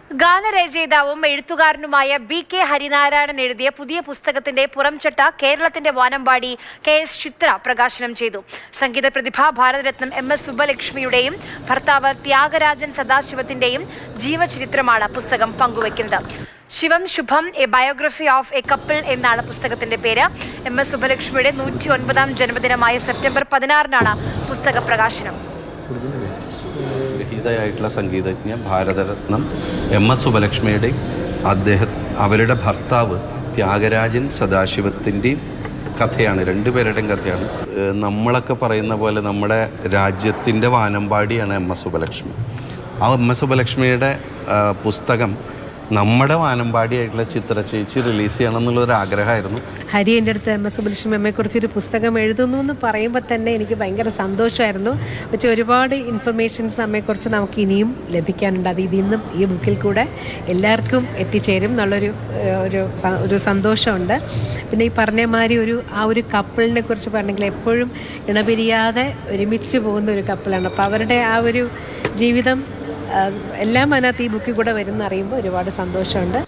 ഗാനരചയിതാവും എഴുത്തുകാരനുമായ ബി.കെ. ഹരിനാരായണൻ എഴുതിയ പുതിയ പുസ്തകത്തിന്റെ പുറംചട്ട കേരളത്തിന്റെ വാനമ്പാടി കെ.എസ്. ചിത്ര പ്രകാശനം ചെയ്തു. സംഗീത പ്രതിഭ ഭാരതരത്നം എം.എസ്. സുബ്ബലക്ഷ്മിയുടെയും ഭർത്താവ് ത്യാഗരാജൻ സദാശിവത്തിന്റെയും ജീവചരിത്രമാണ് പുസ്തകം പങ്കുവയ്ക്കുന്നത്. Shivam Shubham a biography of a couple എന്നാണ് പുസ്തകത്തിന്റെ പേര്. എം.എസ്. സുബ്ബലക്ഷ്മിയുടെ 109ാം ജന്മദിനമായ സെപ്റ്റംബർ 16-നാണ് പുസ്തക പ്രകാശനം. ഗ്രഹീതയായിട്ടുള്ള സംഗീതജ്ഞ ഭാരതരത്നം എം.എസ്. സുബ്ബലക്ഷ്മിയുടെയും അവരുടെ ഭർത്താവ് ത്യാഗരാജൻ സദാശിവത്തിൻ്റെയും കഥയാണ്, രണ്ടുപേരുടെയും കഥയാണ്. നമ്മളൊക്കെ പറയുന്ന പോലെ നമ്മുടെ രാജ്യത്തിൻ്റെ വാനമ്പാടിയാണ് എം.എസ്. സുബ്ബലക്ഷ്മി. ആ എം.എസ്. സുബ്ബലക്ഷ്മിയുടെ പുസ്തകം നമ്മുടെ വാനമ്പാടിയായിട്ടുള്ള ചിത്ര ചേച്ചി റിലീസ് ചെയ്യണം എന്നുള്ളൊരു ആഗ്രഹമായിരുന്നു. ഹരി എൻ്റെ അടുത്ത് എം.എസ്. സുബ്ബലക്ഷ്മി അമ്മയെക്കുറിച്ചൊരു പുസ്തകം എഴുതുന്നു എന്ന് പറയുമ്പോൾ തന്നെ എനിക്ക് ഭയങ്കര സന്തോഷമായിരുന്നു. പക്ഷേ ഒരുപാട് ഇൻഫർമേഷൻസ് അമ്മയെക്കുറിച്ച് നമുക്ക് ഇനിയും ലഭിക്കാനുണ്ട്. അത് ഇന്നും ഈ ബുക്കിൽ കൂടെ എല്ലാവർക്കും എത്തിച്ചേരും എന്നുള്ളൊരു ഒരു സന്തോഷമുണ്ട്. പിന്നെ ഈ പറഞ്ഞ മാതിരി ആ ഒരു കപ്പിളിനെ കുറിച്ച് പറഞ്ഞെങ്കിൽ എപ്പോഴും ഇണപിരിയാതെ ഒരുമിച്ച് പോകുന്ന ഒരു കപ്പിളാണ്. അപ്പോൾ അവരുടെ ആ ഒരു ജീവിതം എല്ലാം അതിനകത്ത് ഈ ബുക്കിൽ കൂടെ വരുന്ന അറിയുമ്പോൾ ഒരുപാട് സന്തോഷമുണ്ട്.